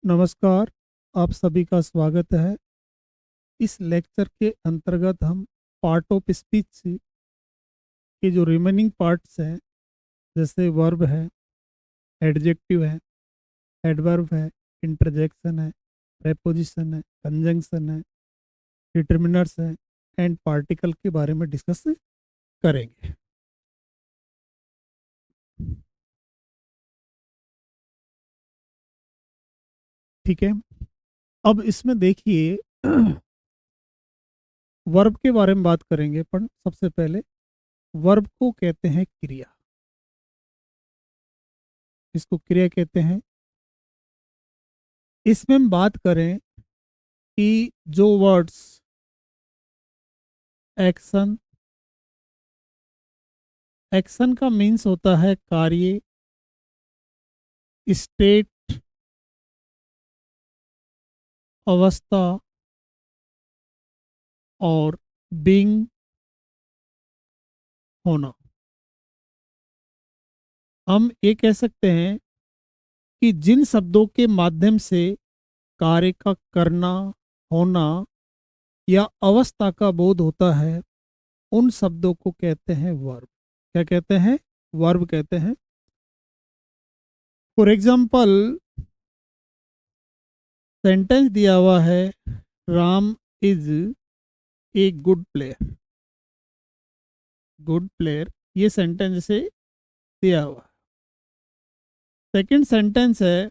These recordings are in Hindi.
नमस्कार, आप सभी का स्वागत है। इस लेक्चर के अंतर्गत हम पार्ट ऑफ स्पीच के जो रिमेनिंग पार्ट्स हैं, जैसे वर्ब है, एडजेक्टिव है, एडवर्ब है, इंटरजेक्शन है, प्रेपोजिशन है, कंजंक्शन है, डिटर्मिनर्स है एंड पार्टिकल के बारे में डिस्कस करेंगे। ठीक है, अब इसमें देखिए वर्ब के बारे में बात करेंगे, पर सबसे पहले वर्ब को कहते हैं क्रिया। इसको क्रिया कहते हैं। इसमें हम बात करें कि जो वर्ड्स एक्शन, एक्शन का मीन्स होता है कार्य, स्टेट, अवस्था और बीइंग, होना। हम ये कह सकते हैं कि जिन शब्दों के माध्यम से कार्य का करना, होना या अवस्था का बोध होता है, उन शब्दों को कहते हैं वर्ब। क्या कहते हैं? वर्ब कहते हैं। फॉर एग्जाम्पल, सेंटेंस दिया हुआ है, Ram is a good player. Good player, ये सेंटेंस से दिया हुआ है। सेकंड सेंटेंस है,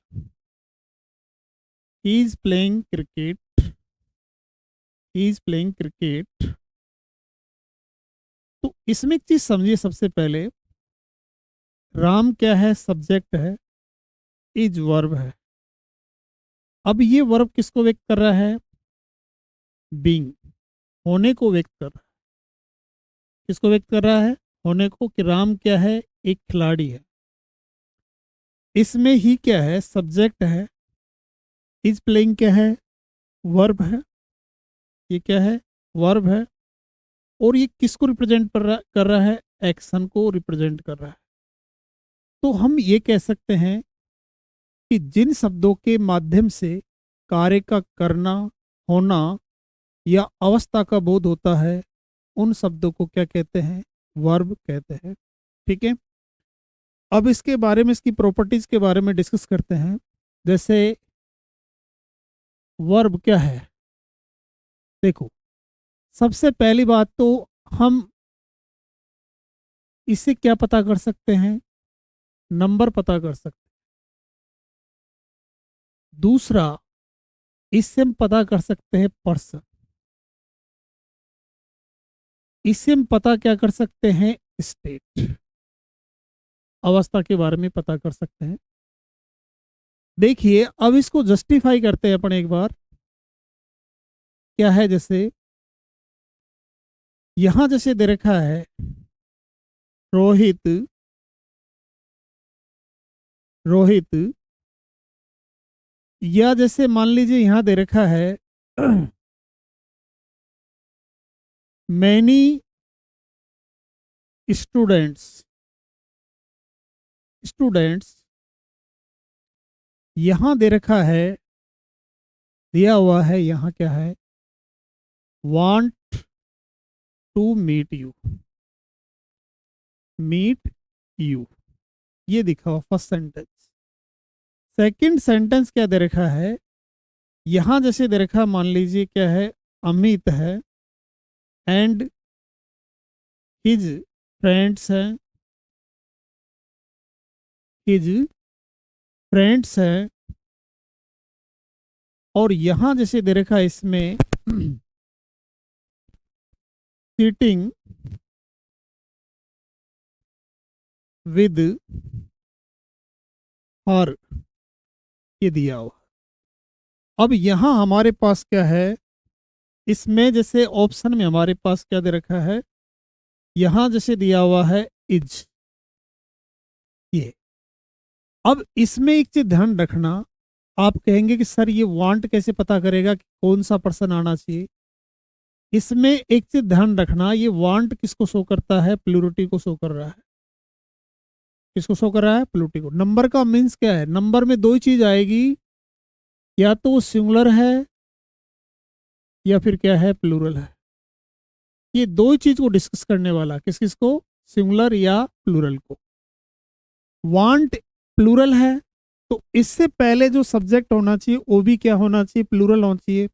he is playing cricket. He is playing cricket. तो इसमें एक चीज समझिए। सबसे पहले राम क्या है? सब्जेक्ट है। इज वर्ब है। अब ये वर्ब किसको व्यक्त कर रहा है? बीइंग, होने को व्यक्त कर रहा है। किसको व्यक्त कर रहा है? होने को। कि राम क्या है? एक खिलाड़ी है। इसमें ही क्या है? सब्जेक्ट है। इज प्लेइंग क्या है? वर्ब है। ये क्या है? वर्ब है। और ये किसको रिप्रेजेंट कर रहा है? एक्शन को रिप्रेजेंट कर रहा है। तो हम ये कह सकते हैं कि जिन शब्दों के माध्यम से कार्य का करना, होना या अवस्था का बोध होता है, उन शब्दों को क्या कहते हैं? वर्ब कहते हैं। ठीक है, अब इसके बारे में, इसकी प्रॉपर्टीज के बारे में डिस्कस करते हैं। जैसे वर्ब क्या है? देखो, सबसे पहली बात तो हम इससे क्या पता कर सकते हैं? नंबर पता कर सकते हैं। दूसरा, इससे हम पता कर सकते हैं पर्सन। इससे हम पता क्या कर सकते हैं? स्टेट, अवस्था के बारे में पता कर सकते हैं। देखिए, अब इसको जस्टिफाई करते हैं अपन एक बार। क्या है? जैसे यहां जैसे दे रखा है रोहित, रोहित, या जैसे मान लीजिए यहां दे रखा है मैनी स्टूडेंट्स। स्टूडेंट्स यहां दे रखा है, दिया हुआ है, यहां क्या है? Want to meet you. Meet you, ये दिखा हुआ फर्स्ट सेंटेंस। सेकंड सेंटेंस क्या दे रखा है? यहां जैसे दे रखा, मान लीजिए क्या है? अमित है एंड हिज फ्रेंड्स हैं। हिज फ्रेंड्स हैं। और यहां जैसे दे रखा है इसमें सीटिंग विद हर, ये दिया हुआ। अब यहां हमारे पास क्या है? इसमें जैसे ऑप्शन में हमारे पास क्या दे रखा है? यहां जैसे दिया हुआ है इज। ये, अब इसमें एक चीज ध्यान रखना। आप कहेंगे कि सर ये वांट कैसे पता करेगा कि कौन सा पर्सन आना चाहिए? इसमें एक चीज ध्यान रखना, ये वांट किसको शो करता है? प्लूरिटी को शो कर रहा है। किसको शो कर रहा है? प्लूरिटी को। नंबर का मीन्स क्या है? नंबर में दो ही चीज आएगी, या तो वो सिंगुलर है या फिर क्या है, प्लूरल है। ये दो ही चीज को डिस्कस करने वाला, किस किस को, सिंगुलर या प्लूरल को। वांट प्लूरल है तो इससे पहले जो सब्जेक्ट होना चाहिए वो भी क्या होना चाहिए, प्लूरल होना चाहिए।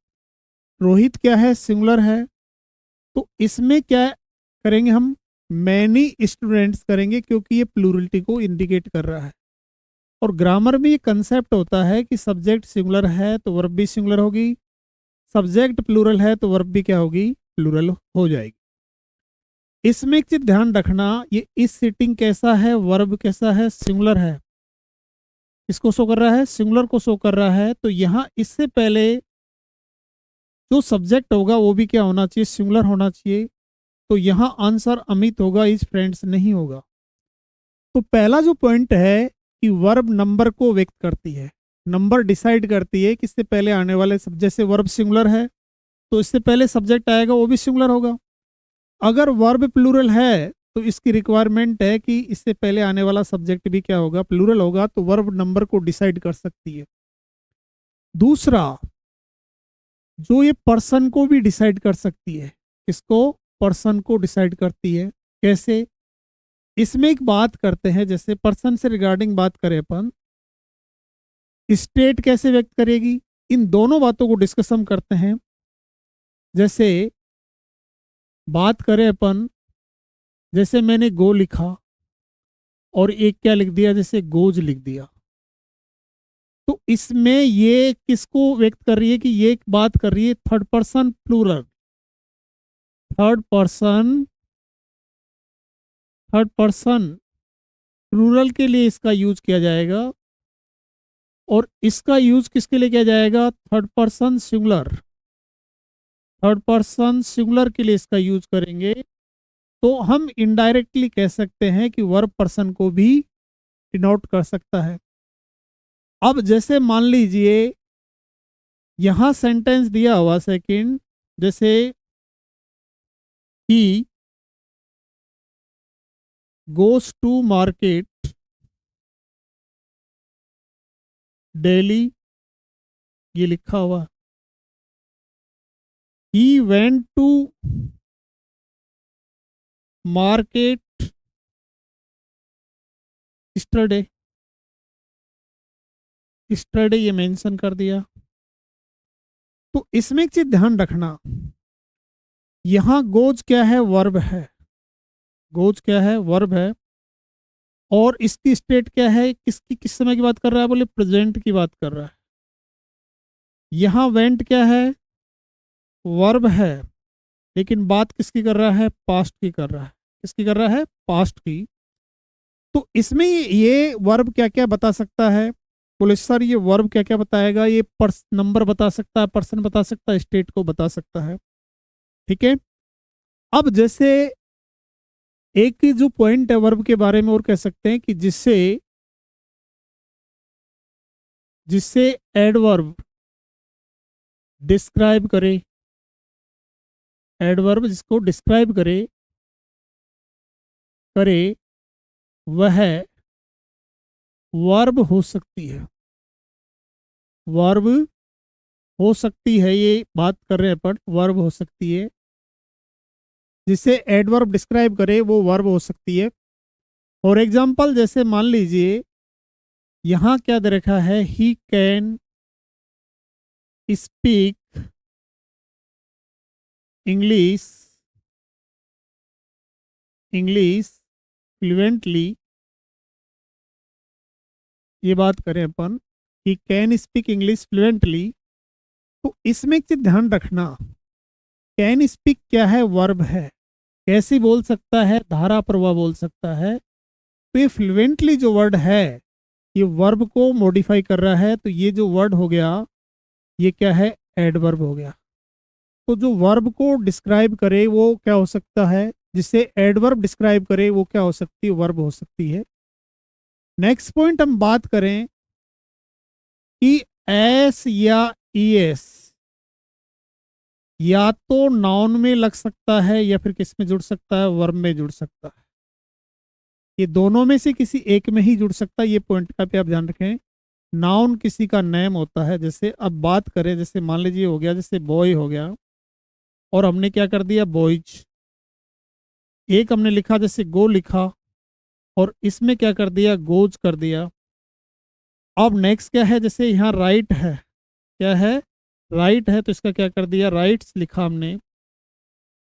रोहित क्या है, सिंगुलर है, तो इसमें क्या करेंगे हम, मैनी स्टूडेंट्स करेंगे, क्योंकि ये प्लूरलिटी को इंडिकेट कर रहा है। और ग्रामर में ये कंसेप्ट होता है कि सब्जेक्ट सिंगुलर है तो वर्ब भी सिंगुलर होगी, सब्जेक्ट प्लूरल है तो वर्ब भी क्या होगी, प्लूरल हो जाएगी। इसमें एक चीज ध्यान रखना, ये इस सिटिंग कैसा है, वर्ब कैसा है, सिंगुलर है। इसको शो कर रहा है, सिंगुलर को शो कर रहा है, तो यहाँ इससे पहले जो सब्जेक्ट होगा वो भी क्या होना चाहिए, सिंगुलर होना चाहिए। तो यहाँ आंसर अमित होगा, इज फ्रेंड्स नहीं होगा। तो पहला जो पॉइंट है कि वर्ब नंबर को व्यक्त करती है, नंबर डिसाइड करती है कि इससे पहले आने वाले सब, जैसे वर्ब सिंगुलर है तो इससे पहले सब्जेक्ट आएगा वो भी सिंगुलर होगा। अगर वर्ब प्लूरल है तो इसकी रिक्वायरमेंट है कि इससे पहले आने वाला सब्जेक्ट भी क्या होगा, प्लूरल होगा, तो वर्ब नंबर को डिसाइड कर सकती है। दूसरा, जो ये पर्सन को भी डिसाइड कर सकती है, इसको पर्सन को डिसाइड करती है। कैसे, इसमें एक बात करते हैं, जैसे पर्सन से रिगार्डिंग बात करें अपन, स्टेट कैसे व्यक्त करेगी, इन दोनों बातों को डिस्कस हम करते हैं। जैसे बात करें अपन, जैसे मैंने गो लिखा और एक क्या लिख दिया, जैसे गोज लिख दिया, तो इसमें ये किसको व्यक्त कर रही है, कि ये एक बात कर रही है third person plural, third person, third person plural के लिए इसका यूज किया जाएगा। और इसका यूज किसके लिए किया जाएगा, third person singular, third person singular के लिए इसका यूज करेंगे। तो हम इनडायरेक्टली कह सकते हैं कि वर्ब पर्सन को भी डिनोट कर सकता है। अब जैसे मान लीजिए यहां सेंटेंस दिया हुआ सेकंड, जैसे he goes to market daily, ये लिखा हुआ, he went to market yesterday, yesterday ये मेंशन कर दिया। तो इसमें एक चीज ध्यान रखना, यहां गोज क्या है, वर्ब है, गोज क्या है, वर्ब है। और इसकी स्टेट क्या है, किसकी, किस समय की बात कर रहा है, बोले प्रेजेंट की बात कर रहा है। यहां वेंट क्या है, वर्ब है, लेकिन बात किसकी कर रहा है, पास्ट की कर रहा है, किसकी कर रहा है, पास्ट की। तो इसमें ये वर्ब क्या क्या बता सकता है, बोले सर ये वर्ब क्या क्या बताएगा, ये नंबर बता सकता है, पर्सन बता सकता है, स्टेट को बता सकता है। ठीक है। अब जैसे एक जो पॉइंट है वर्ब के बारे में और कह सकते हैं कि जिससे, जिससे एडवर्ब डिस्क्राइब करे, एडवर्ब जिसको डिस्क्राइब करे, करे वह वर्ब हो सकती है, वर्ब हो सकती है, ये बात कर रहे हैं अपन, वर्ब हो सकती है, जिसे एडवर्ब डिस्क्राइब करे वो वर्ब हो सकती है। फॉर एग्जाम्पल जैसे मान लीजिए यहाँ क्या दे रखा है, he can speak English, English fluently, ये बात करें अपन, he can speak English fluently. तो इसमें एक चीज ध्यान रखना, कैन स्पीक क्या है, वर्ब है, कैसे बोल सकता है, धारा प्रवाह बोल सकता है। तो ये फ्लुएंटली जो वर्ड है ये वर्ब को मॉडिफाई कर रहा है, तो ये जो वर्ड हो गया ये क्या है, एडवर्ब हो गया। तो जो वर्ब को डिस्क्राइब करे वो क्या हो सकता है, जिसे एडवर्ब डिस्क्राइब करे वो क्या हो सकती है, वर्ब हो सकती है। नेक्स्ट पॉइंट हम बात करें कि एस या ईएस या तो नाउन में लग सकता है या फिर किस में जुड़ सकता है, वर्ब में जुड़ सकता है। ये दोनों में से किसी एक में ही जुड़ सकता है, ये पॉइंट का पे आप ध्यान रखें। नाउन किसी का नेम होता है। जैसे अब बात करें, जैसे मान लीजिए हो गया, जैसे बॉय हो गया और हमने क्या कर दिया, बॉयज। एक हमने लिखा जैसे गो लिखा और इसमें क्या कर दिया, गोज कर दिया। अब नेक्स्ट क्या है, जैसे यहाँ राइट है, क्या है, राइट है, तो इसका क्या कर दिया, राइट्स लिखा हमने।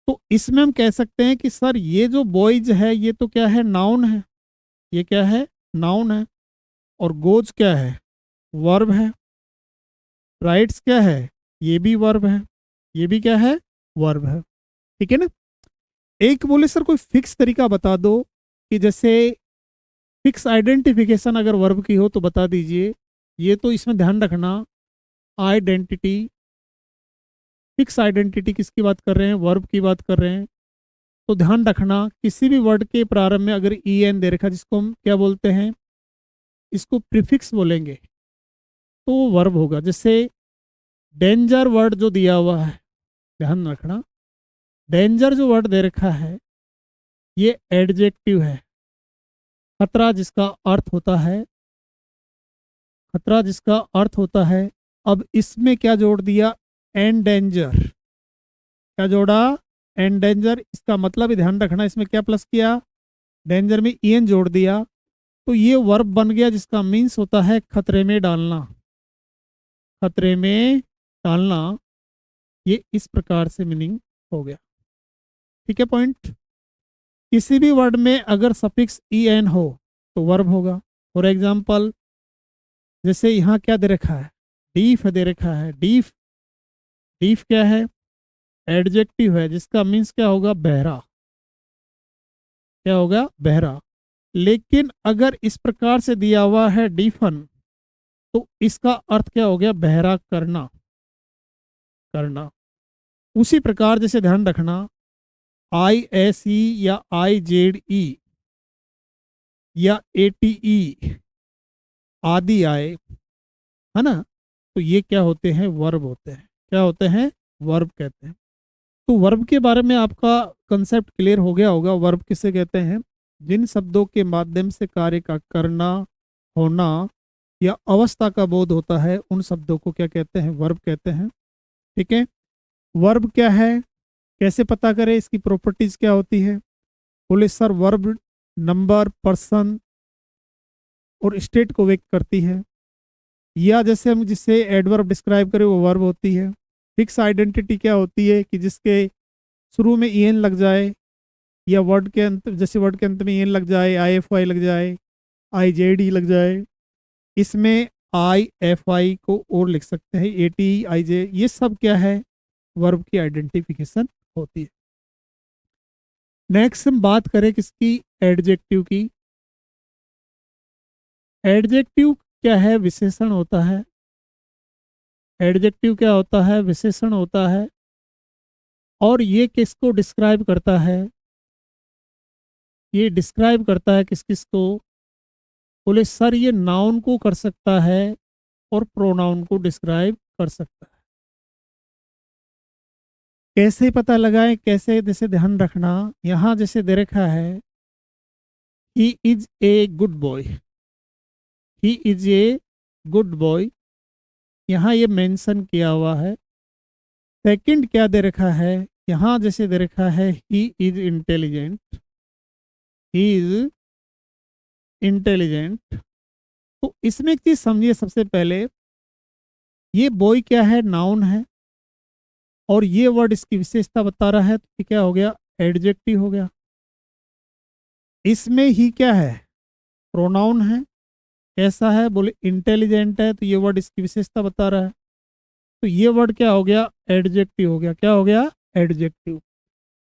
तो इसमें हम कह सकते हैं कि सर ये जो बॉयज है ये तो क्या है, नाउन है, ये क्या है, नाउन है। और गोज क्या है, वर्ब है। राइट्स क्या है, ये भी वर्ब है, ये भी क्या है, वर्ब है। ठीक है ना। एक बोले सर कोई फिक्स तरीका बता दो कि जैसे फिक्स आइडेंटिफिकेशन अगर वर्ब की हो तो बता दीजिए। ये तो इसमें ध्यान रखना, आइडेंटिटी, फिक्स आइडेंटिटी किसकी बात कर रहे हैं, वर्ब की बात कर रहे हैं। तो ध्यान रखना किसी भी वर्ड के प्रारंभ में अगर ई एन दे रखा, जिसको हम क्या बोलते हैं, इसको प्रीफिक्स बोलेंगे, तो वो वर्ब होगा। जैसे डेंजर वर्ड जो दिया हुआ है, ध्यान रखना, डेंजर जो वर्ड दे रखा है ये एडजेक्टिव है। खतरा जिसका अर्थ होता है, खतरा जिसका अर्थ होता है, अब इसमें क्या जोड़ दिया, एंडेंजर। क्या जोड़ा, एंडेंजर। इसका मतलब ही ध्यान रखना, इसमें क्या प्लस किया, डेंजर में ईएन जोड़ दिया, तो ये वर्ब बन गया जिसका मीन्स होता है खतरे में डालना, खतरे में डालना। ये इस प्रकार से मीनिंग हो गया। ठीक है पॉइंट। किसी भी वर्ड में अगर सफिक्स ई एन हो तो वर्ब होगा। फॉर एग्जाम्पल जैसे यहाँ क्या दे रखा है, डीफ दे रखा है, डीफ, डीफ क्या है, एडजेक्टिव है जिसका मीन्स क्या होगा, बहरा, क्या होगा, बहरा। लेकिन अगर इस प्रकार से दिया हुआ है डीफन, तो इसका अर्थ क्या हो गया, बहरा करना, करना। उसी प्रकार जैसे ध्यान रखना, आई एस ई या आई जेड ई या ए टी ई आदि आए, है ना, तो ये क्या होते हैं, वर्ब होते हैं। क्या होते हैं, वर्ब कहते हैं। तो वर्ब के बारे में आपका कंसेप्ट क्लियर हो गया होगा। वर्ब किसे कहते हैं, जिन शब्दों के माध्यम से कार्य का करना, होना या अवस्था का बोध होता है, उन शब्दों को क्या कहते हैं, वर्ब कहते हैं। ठीक है। वर्ब क्या है, कैसे पता करें, इसकी प्रॉपर्टीज क्या होती है। बोले सर वर्ब नंबर, पर्सन और स्टेट को व्यक्त करती है, या जैसे हम जिससे एडवर्ब डिस्क्राइब करें वो वर्ब होती है। फिक्स आइडेंटिटी क्या होती है कि जिसके शुरू में ई एन लग जाए, या वर्ड के अंत, जैसे वर्ड के अंत में ई एन लग जाए, आई एफ आई लग जाए, आई जे डी लग जाए। इसमें आई एफ आई को और लिख सकते हैं, ए टी आई जे, ये सब क्या है, वर्ब की आइडेंटिफिकेशन होती है। नेक्स्ट हम बात करें किसकी, एडजेक्टिव की। एडजेक्टिव क्या है, विशेषण होता है। एडजेक्टिव क्या होता है, विशेषण होता है। और ये किसको डिस्क्राइब करता है, ये डिस्क्राइब करता है किस किस को। बोले सर ये नाउन को कर सकता है और प्रोनाउन को डिस्क्राइब कर सकता है। कैसे पता लगाएं, कैसे, जैसे ध्यान रखना, यहाँ जैसे दे रखा है he is a good boy, he is a good boy, यहाँ ये मेंशन किया हुआ है। सेकंड क्या दे रखा है, यहाँ जैसे दे रखा है he is intelligent, he is intelligent. तो इसमें एक चीज समझिए, सबसे पहले ये बॉय क्या है, नाउन है, और ये वर्ड इसकी विशेषता बता रहा है, तो ये क्या हो गया, एडजेक्टिव हो गया। इसमें ही क्या है, प्रोनाउन है। कैसा है, बोले इंटेलिजेंट है, तो ये वर्ड इसकी विशेषता बता रहा है, तो ये वर्ड क्या हो गया, एडजेक्टिव हो गया। क्या हो गया, एडजेक्टिव।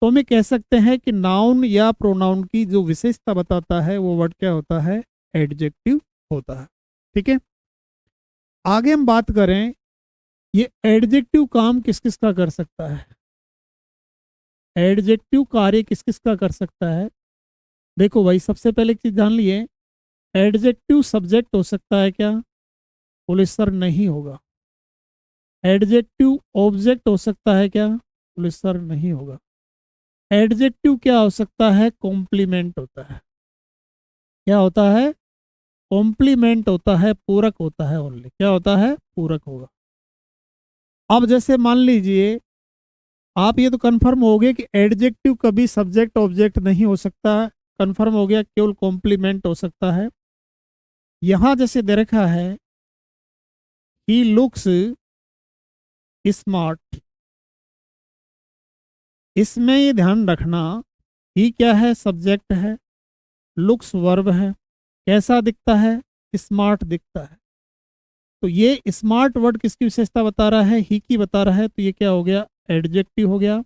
तो हमें कह सकते हैं कि नाउन या प्रोनाउन की जो विशेषता बताता है वो वर्ड क्या होता है, एडजेक्टिव होता है। ठीक है। आगे हम बात करें, ये एडजेक्टिव काम किस किस का कर सकता है, एडजेक्टिव कार्य किस किस का कर सकता है। देखो भाई, सबसे पहले एक चीज जान लिए, एडजेक्टिव सब्जेक्ट हो सकता है क्या, बोले सर नहीं होगा। एडजेक्टिव ऑब्जेक्ट हो सकता है क्या, बोले सर नहीं होगा। एडजेक्टिव क्या हो सकता है, कॉम्प्लीमेंट होता है। क्या होता है, कॉम्प्लीमेंट होता है, पूरक होता है ओनली। क्या होता है? पूरक होगा। अब जैसे मान लीजिए, आप ये तो कंफर्म हो गए कि एडजेक्टिव कभी सब्जेक्ट ऑब्जेक्ट नहीं हो सकता, कंफर्म हो गया, केवल कॉम्प्लीमेंट हो सकता है। यहां जैसे दे रखा है ही लुक्स स्मार्ट, इसमें ये ध्यान रखना, ही क्या है? सब्जेक्ट है, लुक्स वर्ब है, कैसा दिखता है? स्मार्ट दिखता है। तो ये स्मार्ट वर्ड किसकी विशेषता बता रहा है? ही की बता रहा है। तो ये क्या हो गया? एडजेक्टिव हो गया।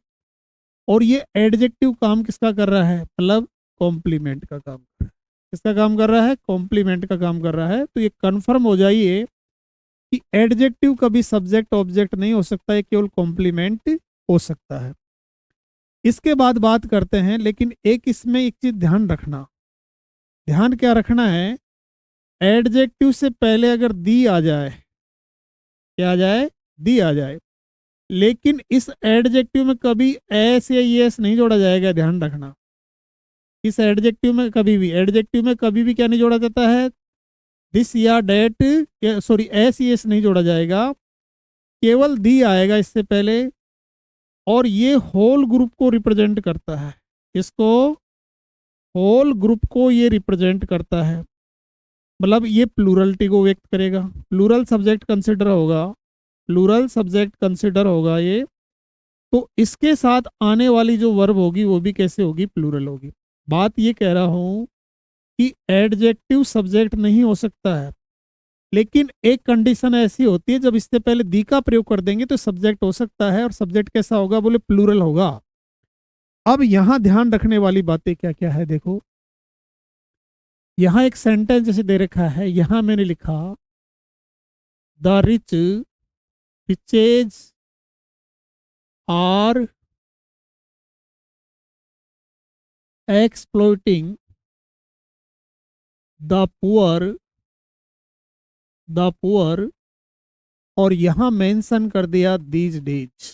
और ये एडजेक्टिव काम किसका कर रहा है? मतलब कॉम्प्लीमेंट का काम कर रहा है। किसका काम कर रहा है? कॉम्प्लीमेंट का काम कर रहा है। तो ये कंफर्म हो जाइए कि एडजेक्टिव कभी सब्जेक्ट ऑब्जेक्ट नहीं हो सकता, ये केवल कॉम्प्लीमेंट हो सकता है। इसके बाद बात करते हैं, लेकिन एक इसमें एक चीज ध्यान रखना। ध्यान क्या रखना है? एडजेक्टिव से पहले अगर दी आ जाए, क्या आ जाए? दी आ जाए, लेकिन इस एडजेक्टिव में कभी एस या येस नहीं जोड़ा जाएगा। ध्यान रखना, इस एडजेक्टिव में कभी भी, एडजेक्टिव में कभी भी क्या नहीं जोड़ा जाता है? दिस या डेट, सॉरी, एस येस नहीं जोड़ा जाएगा, केवल दी आएगा इससे पहले। और ये होल ग्रुप को रिप्रेजेंट करता है। इसको, होल ग्रुप को ये रिप्रेजेंट करता है, मतलब ये प्लूरलिटी को व्यक्त करेगा। प्लूरल सब्जेक्ट कंसिडर होगा, प्लूरल सब्जेक्ट कंसिडर होगा ये। तो इसके साथ आने वाली जो वर्ब होगी वो भी कैसे होगी? प्लूरल होगी। बात ये कह रहा हूं कि एडजेक्टिव सब्जेक्ट नहीं हो सकता है, लेकिन एक कंडीशन ऐसी होती है, जब इससे पहले दी का प्रयोग कर देंगे तो सब्जेक्ट हो सकता है। और सब्जेक्ट कैसा होगा? बोले प्लूरल होगा। अब यहां ध्यान रखने वाली बातें क्या क्या है, देखो। यहां एक सेंटेंस जैसे दे रखा है, यहां मैंने लिखा the rich riches are exploiting the poor, the poor, और यहां मेंशन कर दिया दीज डेज।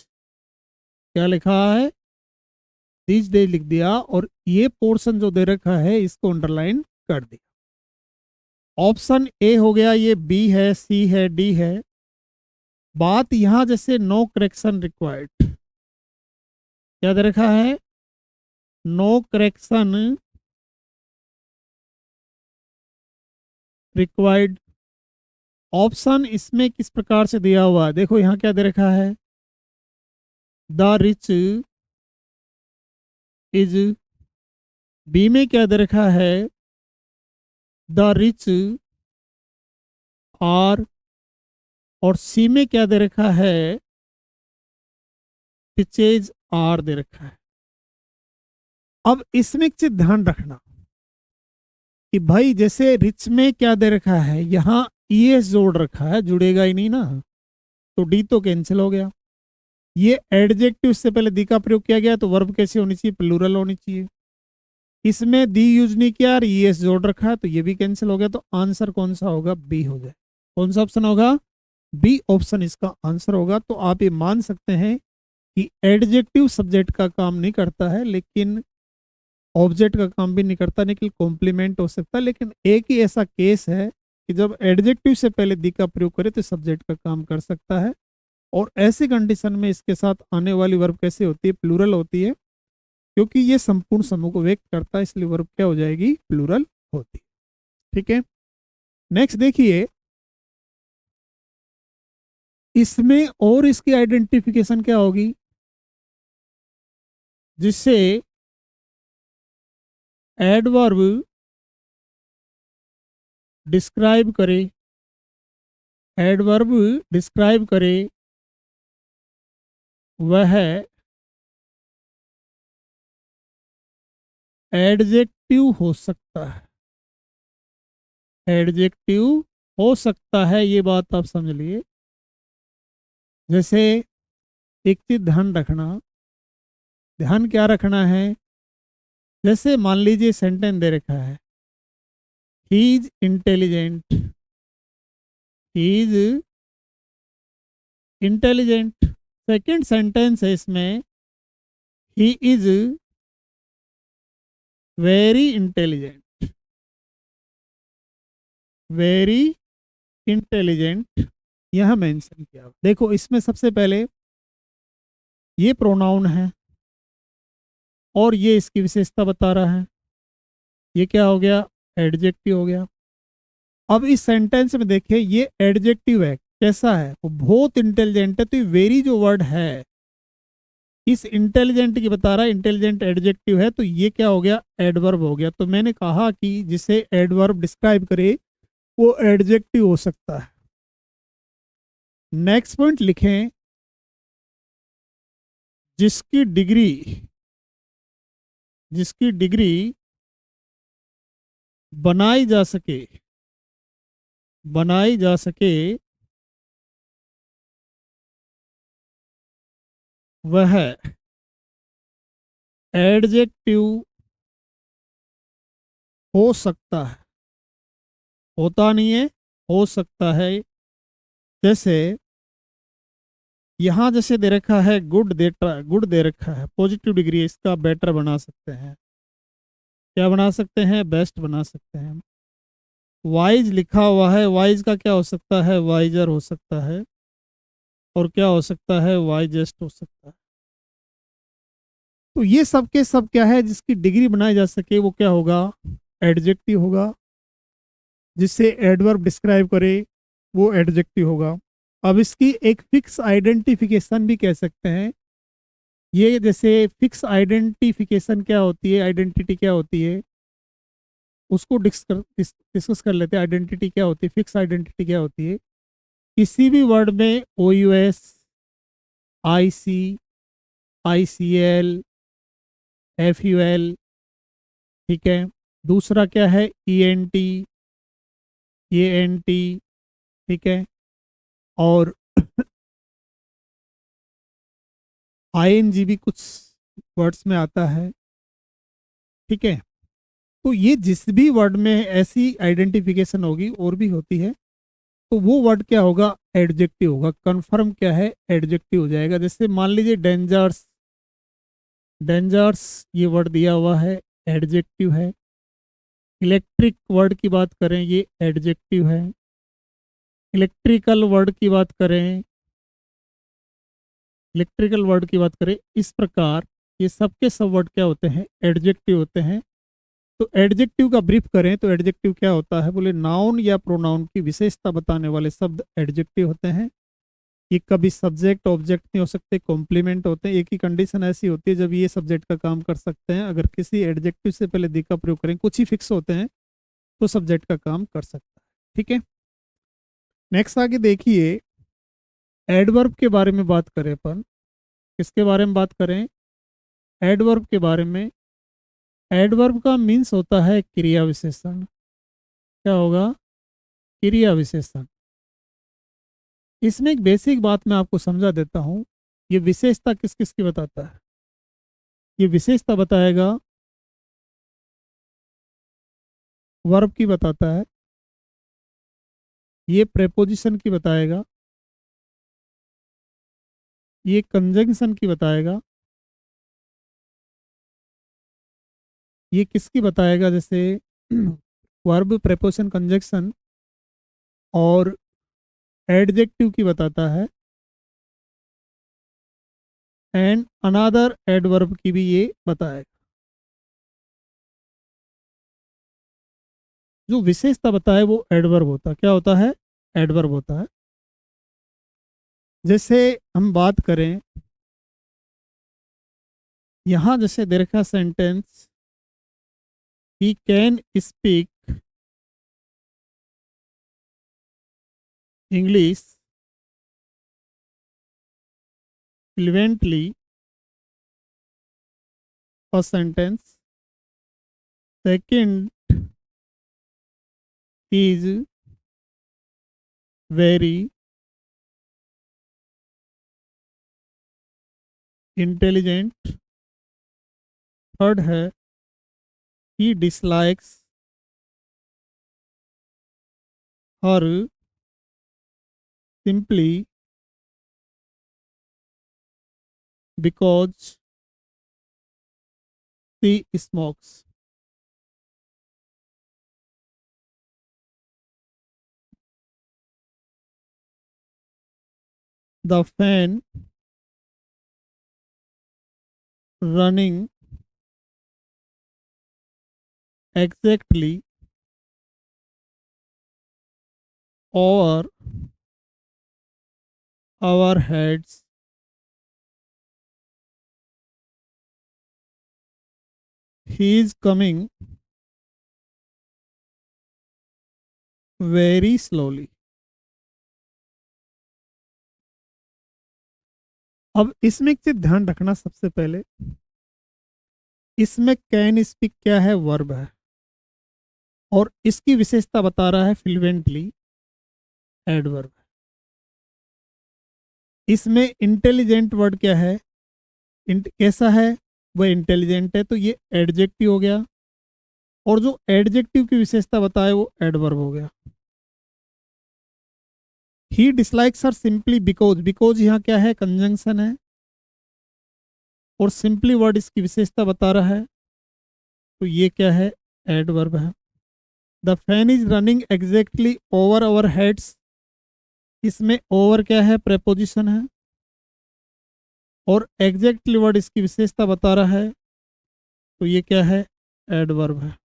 क्या लिखा है? दीज डेज लिख दिया, और ये पोर्शन जो दे रखा है इसको अंडरलाइन कर दिया। ऑप्शन ए हो गया, ये बी है, सी है, डी है। बात यहां जैसे नो करेक्शन रिक्वायर्ड, क्या दे रखा है? No correction required. ऑप्शन इसमें किस प्रकार से दिया हुआ है? देखो यहाँ क्या दे रखा है? द रिच इज, बी में क्या दे रखा है? द रिच आर, और सी में क्या दे रखा है? रिचेज आर दे रखा है। अब इसमें एक चीज ध्यान रखना कि भाई जैसे रिच में क्या दे रखा है, यहाँ ईएस जोड़ रखा है, जुड़ेगा ही नहीं ना, तो डी तो कैंसिल हो गया। ये एडजेक्टिव से पहले दी का प्रयोग किया गया, तो वर्ब कैसे होनी चाहिए? प्लूरल होनी चाहिए। इसमें दी यूज नहीं किया और ईएस जोड़ रखा है, तो ये भी कैंसिल हो गया। तो आंसर कौन सा होगा? बी हो जाए। कौन सा ऑप्शन होगा? बी ऑप्शन इसका आंसर होगा। तो आप ये मान सकते हैं कि एडजेक्टिव सब्जेक्ट का काम नहीं करता है, लेकिन ऑब्जेक्ट का काम भी नहीं करता, लेकिन कॉम्प्लीमेंट हो सकता है। लेकिन एक ही ऐसा केस है कि जब एडजेक्टिव से पहले दी का प्रयोग करे तो सब्जेक्ट का काम कर सकता है। और ऐसी कंडीशन में इसके साथ आने वाली वर्ब कैसे होती है? प्लूरल होती है, क्योंकि ये संपूर्ण समूह को व्यक्त करता है, इसलिए वर्ब क्या हो जाएगी? प्लूरल होती है। ठीक है, नेक्स्ट देखिए, इसमें और इसकी आइडेंटिफिकेशन क्या होगी जिससे एडवर्ब डिस्क्राइब करे, एडवर्ब डिस्क्राइब करे वह एडजेक्टिव हो सकता है। एडजेक्टिव हो सकता है, ये बात आप समझ लिए। जैसे एक चीज ध्यान रखना, ध्यान क्या रखना है? जैसे मान लीजिए सेंटेंस दे रखा है, he is intelligent, he is intelligent. Second sentence है इसमें, he is very intelligent. Very intelligent, यह मेंशन किया। देखो इसमें सबसे पहले ये प्रोनाउन है और ये इसकी विशेषता बता रहा है। ये क्या हो गया? एडजेक्टिव हो गया। अब इस सेंटेंस में देखिए ये एडजेक्टिव है, कैसा है? वो बहुत इंटेलिजेंट है। तो ये वेरी जो वर्ड है इस इंटेलिजेंट की बता रहा है, इंटेलिजेंट एडजेक्टिव है, तो ये क्या हो गया? एडवर्ब हो गया। तो मैंने कहा कि जिसे एडवर्ब डिस्क्राइब करे वो एडजेक्टिव हो सकता है। नेक्स्ट पॉइंट लिखें, जिसकी डिग्री, जिसकी डिग्री बनाई जा सके, बनाई जा सके, वह एडजेक्टिव हो सकता है। होता नहीं है, हो सकता है। जैसे यहां जैसे दे रखा है गुड, गुड दे रखा है, पॉजिटिव डिग्री, इसका बेटर बना सकते हैं। क्या बना सकते हैं? बेस्ट बना सकते हैं। वाइज लिखा हुआ है, वाइज का क्या हो सकता है? वाइजर हो सकता है। और क्या हो सकता है? वाइजेस्ट हो सकता है। तो ये सब के सब क्या है? जिसकी डिग्री बनाई जा सके वो क्या होगा? एडजेक्टिव होगा। जिससे एडवर्ब डिस्क्राइब करे वो एडजेक्टिव होगा। अब इसकी एक फिक्स आइडेंटिफिकेशन भी कह सकते हैं। ये जैसे फिक्स आइडेंटिफिकेशन क्या होती है, आइडेंटिटी क्या होती है, उसको डिस्कस कर लेते हैं। आइडेंटिटी क्या होती है, फिक्स आइडेंटिटी क्या होती है? किसी भी वर्ड में O U S, I C, I C L, F U L, ठीक है। दूसरा क्या है? E N T, A N T, ठीक है। और आई एन जी भी कुछ वर्ड्स में आता है, ठीक है। तो ये जिस भी वर्ड में ऐसी आइडेंटिफिकेशन होगी, और भी होती है, तो वो वर्ड क्या होगा? एडजेक्टिव होगा। कंफर्म क्या है? एडजेक्टिव हो जाएगा। जैसे मान लीजिए डेंजर्स, डेंजर्स ये वर्ड दिया हुआ है, एडजेक्टिव है। इलेक्ट्रिक वर्ड की बात करें, ये एडजेक्टिव है। इलेक्ट्रिकल वर्ड की बात करें, इलेक्ट्रिकल वर्ड की बात करें, इस प्रकार ये सब के सब वर्ड क्या होते हैं? एडजेक्टिव होते हैं। तो एडजेक्टिव का ब्रीफ करें तो एडजेक्टिव क्या होता है? बोले नाउन या प्रोनाउन की विशेषता बताने वाले शब्द एडजेक्टिव होते हैं। ये कभी सब्जेक्ट ऑब्जेक्ट नहीं हो सकते, कॉम्प्लीमेंट होते हैं। एक ही कंडीशन ऐसी होती है जब ये सब्जेक्ट का काम कर सकते हैं, अगर किसी एडजेक्टिव से पहले दी का प्रयोग करें, कुछ ही फिक्स होते हैं, तो सब्जेक्ट का काम कर सकता है, ठीक है। नेक्स्ट आगे देखिए, एडवर्ब के बारे में बात करें अपन। किसके बारे में बात करें? एडवर्ब के बारे में। एडवर्ब का मीन्स होता है क्रिया विशेषण। क्या होगा? क्रिया विशेषण। इसमें एक बेसिक बात मैं आपको समझा देता हूँ। ये विशेषता किस किस की बताता है? ये विशेषता बताएगा, वर्ब की बताता है, ये प्रेपोजिशन की बताएगा, ये कंजंक्शन की बताएगा, ये किसकी बताएगा? जैसे वर्ब, प्रेपोजिशन, कंजंक्शन और एडजेक्टिव की बताता है, एंड अनदर एडवर्ब की भी ये बताएगा। जो विशेषता बताए वो एडवर्ब होता है। क्या होता है? एडवर्ब होता है। जैसे हम बात करें, यहां जैसे दे रखा sentence, he can speak English fluently, first sentence. Second, is very intelligent. Third है, he dislikes her simply because she smokes. The fan running exactly over our heads. He is coming very slowly. अब इसमें एक चीज ध्यान रखना सबसे पहले, इसमें कैन स्पीक क्या है, वर्ब है, और इसकी विशेषता बता रहा है फ्लुएंटली, एडवर्ब है। इसमें इंटेलिजेंट वर्ड क्या है, कैसा है, वह इंटेलिजेंट है, तो ये एडजेक्टिव हो गया, और जो एडजेक्टिव की विशेषता बताए वो एडवर्ब हो गया। He dislikes her simply because, because यहाँ क्या है, कंजंक्शन है, और सिंपली वर्ड इसकी विशेषता बता रहा है, तो ये क्या है, एडवर्ब है। The fan is running exactly over our heads, इसमें ओवर क्या है, प्रेपोजिशन है, और एग्जैक्टली वर्ड इसकी विशेषता बता रहा है, तो ये क्या है, एडवर्ब है।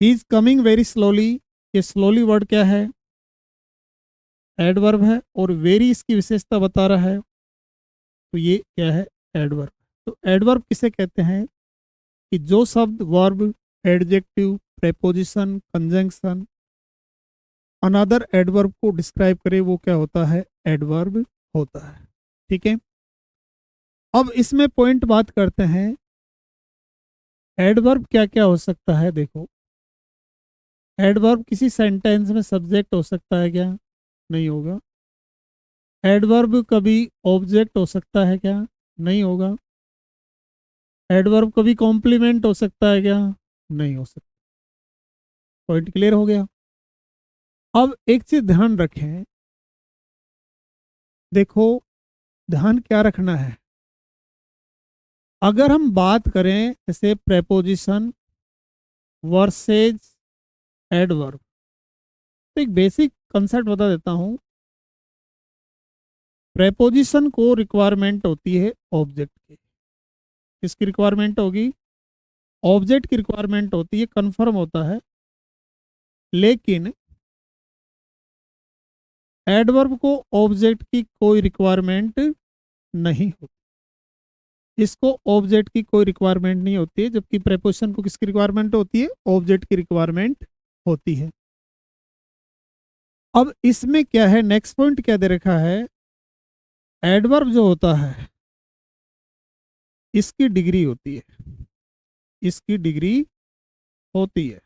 He is coming very slowly, ये स्लोली वर्ड क्या है, एडवर्ब है, और वेरी इसकी विशेषता बता रहा है, तो ये क्या है, एडवर्ब। तो एडवर्ब किसे कहते हैं कि जो शब्द verb, adjective, preposition, conjunction another adverb को डिस्क्राइब करे, वो क्या होता है, एडवर्ब होता है। ठीक है, अब इसमें पॉइंट बात करते हैं, एडवर्ब क्या क्या हो सकता है। देखो, एडवर्ब किसी सेंटेंस में सब्जेक्ट हो सकता है क्या, नहीं होगा। एडवर्ब कभी ऑब्जेक्ट हो सकता है क्या, नहीं होगा। एडवर्ब कभी कॉम्प्लीमेंट हो सकता है क्या, नहीं हो सकता। पॉइंट क्लियर हो गया। अब एक चीज ध्यान रखें, देखो ध्यान क्या रखना है, अगर हम बात करें जैसे प्रेपोजिशन वर्सेज एडवर्ब, तो एक बेसिक कंसेप्ट बता देता हूं। प्रेपोजिशन को रिक्वायरमेंट होती है ऑब्जेक्ट की, किसकी रिक्वायरमेंट होगी, ऑब्जेक्ट की रिक्वायरमेंट होती है, कंफर्म होता है। लेकिन एडवर्ब को ऑब्जेक्ट की कोई रिक्वायरमेंट नहीं होती, इसको ऑब्जेक्ट की कोई रिक्वायरमेंट नहीं होती है, जबकि प्रेपोजिशन को किसकी रिक्वायरमेंट होती है, ऑब्जेक्ट की रिक्वायरमेंट होती है। अब इसमें क्या है, नेक्स्ट पॉइंट क्या दे रखा है, एडवर्ब जो होता है इसकी डिग्री होती है, इसकी डिग्री होती है,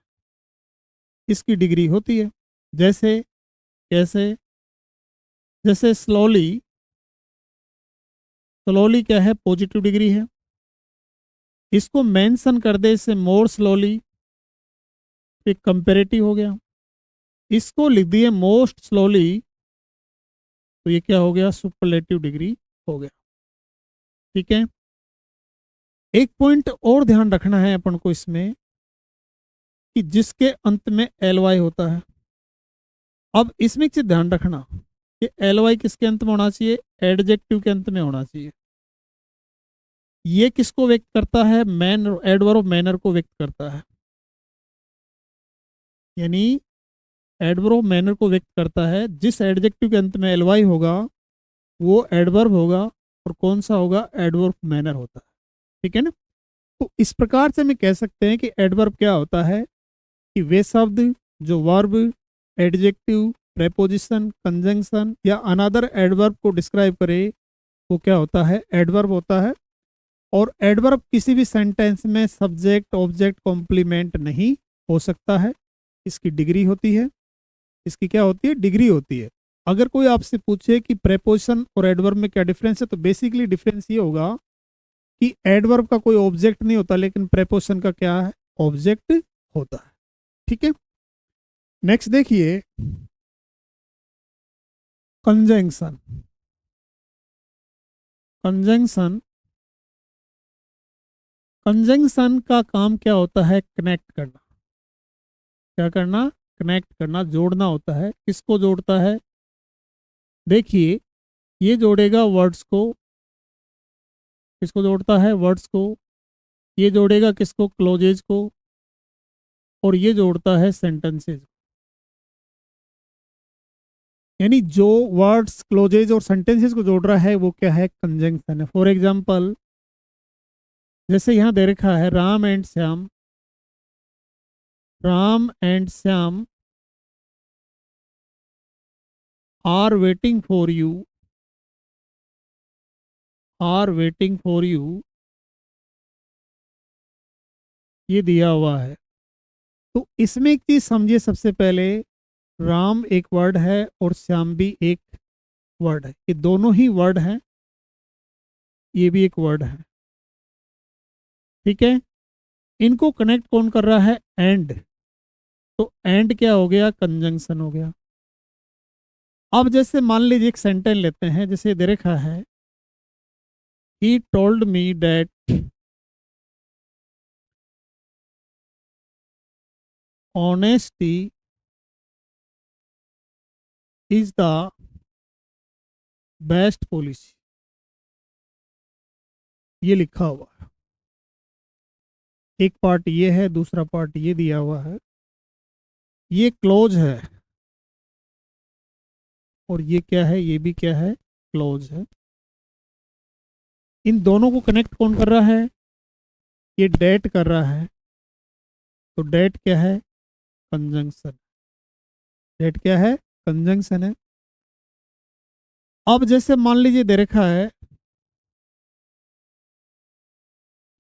इसकी डिग्री होती है। जैसे, कैसे, जैसे स्लोली, स्लोली क्या है, पॉजिटिव डिग्री है, इसको मेंशन कर दे इससे मोर स्लोली, एक कंपेरेटिव हो गया। इसको लिख दिए मोस्ट स्लोली, तो ये क्या हो गया, सुपरलेटिव डिग्री हो गया। ठीक है, एक पॉइंट और ध्यान रखना है अपन को इसमें, कि जिसके अंत में एल वाई होता है। अब इसमें एक चीज ध्यान रखना कि एल वाई किसके अंत में होना चाहिए, एडजेक्टिव के अंत में होना चाहिए। ये किसको व्यक्त करता है, मैन, एडवर्ब मैनर को व्यक्त करता है, यानी एडवर्ब मैनर को व्यक्त करता है। जिस एडजेक्टिव के अंत में एल वाई होगा वो एडवर्ब होगा, और कौन सा होगा, एडवर्ब मैनर होता है। ठीक है ना, तो इस प्रकार से हम कह सकते हैं कि एडवर्ब क्या होता है, कि वे शब्द जो वर्ब, एडजेक्टिव, प्रेपोजिशन, कंजंक्शन या अनदर एडवर्ब को डिस्क्राइब करे, वो क्या होता है, एडवर्ब होता है। और एडवर्ब किसी भी सेंटेंस में सब्जेक्ट, ऑब्जेक्ट, कॉम्प्लीमेंट नहीं हो सकता है, इसकी डिग्री होती है, इसकी क्या होती है, डिग्री होती है। अगर कोई आपसे पूछे कि प्रेपोजिशन और एडवर्ब में क्या डिफरेंस है, तो बेसिकली डिफरेंस ये होगा कि एडवर्ब का कोई ऑब्जेक्ट नहीं होता, लेकिन प्रेपोजिशन का क्या है, ऑब्जेक्ट होता है। ठीक है, नेक्स्ट देखिए, कंजंक्शन। कंजंक्शन, कंजंक्शन का काम क्या होता है, कनेक्ट करना। क्या करना, कनेक्ट करना, जोड़ना होता है। किसको जोड़ता है, देखिए ये जोड़ेगा वर्ड्स को, किसको जोड़ता है, वर्ड्स को। ये जोड़ेगा किसको, क्लोजेज को। और ये जोड़ता है सेंटेंसेज। यानी जो वर्ड्स, क्लोजेज और सेंटेंसेस को जोड़ रहा है वो क्या है, कंजंक्शन है। फॉर एग्जांपल, जैसे यहाँ दे रखा है Ram and Shyam, Ram and Shyam are waiting for you, are waiting for you, ये दिया हुआ है। तो इसमें एक चीज समझिए, सबसे पहले राम एक वर्ड है और श्याम भी एक वर्ड है, ये दोनों ही वर्ड हैं, ये भी एक वर्ड है, ठीक है। इनको कनेक्ट कौन कर रहा है, एंड। तो एंड क्या हो गया, कंजंक्शन हो गया। अब जैसे मान लीजिए एक सेंटेंस लेते हैं, जैसे दे रखा है he told me that honesty is the best policy, ये लिखा हुआ है। एक पार्ट ये है, दूसरा पार्ट ये दिया हुआ है, ये क्लोज है और ये क्या है, ये भी क्या है, क्लोज है। इन दोनों को कनेक्ट कौन कर रहा है, ये डेट कर रहा है। तो डेट क्या है, कंजंक्शन। डेट क्या है, कंजंक्शन है। अब जैसे मान लीजिए दे रखा है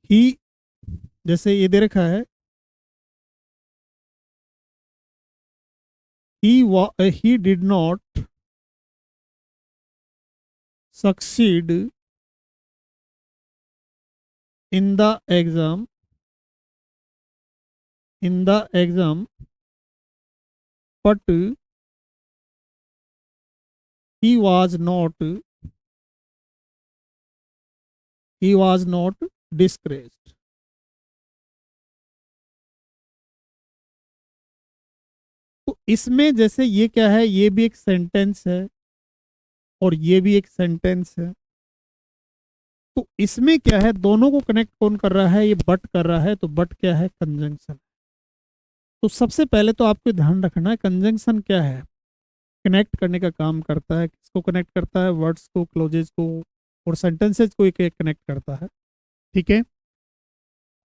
ही, जैसे ये दे रखा है he did not succeed in the exam, in the exam, but he was not, he was not disgraced. तो इसमें जैसे ये क्या है, ये भी एक सेंटेंस है और ये भी एक सेंटेंस है। तो इसमें क्या है, दोनों को कनेक्ट कौन कर रहा है, ये बट कर रहा है। तो बट क्या है, कंजंक्शन। तो सबसे पहले तो आपको ध्यान रखना है कंजंक्शन क्या है, कनेक्ट करने का काम करता है। किसको कनेक्ट करता है, वर्ड्स को, क्लोजेज को और सेंटेंसेज को एक एक कनेक्ट करता है, ठीक है।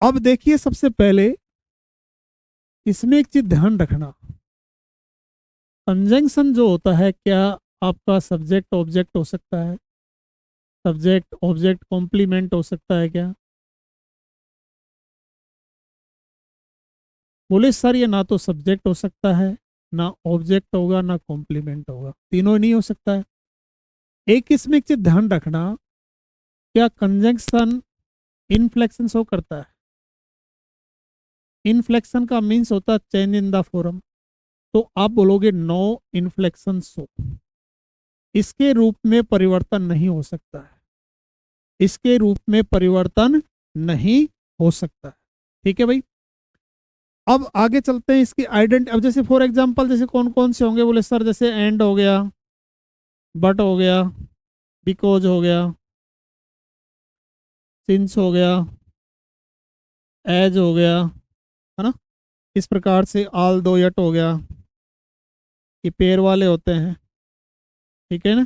अब देखिए सबसे पहले इसमें एक चीज ध्यान रखना, कंजंक्शन जो होता है, क्या आपका सब्जेक्ट ऑब्जेक्ट हो सकता है, सब्जेक्ट ऑब्जेक्ट कॉम्प्लीमेंट हो सकता है क्या। बोले सर ये ना तो सब्जेक्ट हो सकता है, ना ऑब्जेक्ट होगा, ना कॉम्प्लीमेंट होगा, तीनों ही नहीं हो सकता है। एक इसमें एक चीज ध्यान रखना, क्या कंजंक्शन इनफ्लेक्शन शो करता है। इनफ्लेक्शन का मीन्स होता है चेंज इन द फॉर्म। तो आप बोलोगे नो इनफ्लेक्शन शो, इसके रूप में परिवर्तन नहीं हो सकता है, इसके रूप में परिवर्तन नहीं हो सकता है, ठीक है भाई। अब आगे चलते हैं इसकी आइडेंटिटी। अब जैसे फॉर एग्जांपल जैसे कौन कौन से होंगे, बोले सर जैसे एंड हो गया, बट हो गया, बिकॉज हो गया, सिंस हो गया, एज हो गया, है ना। इस प्रकार से ऑल दो यट हो गया, ये पेयर वाले होते हैं, ठीक है ना।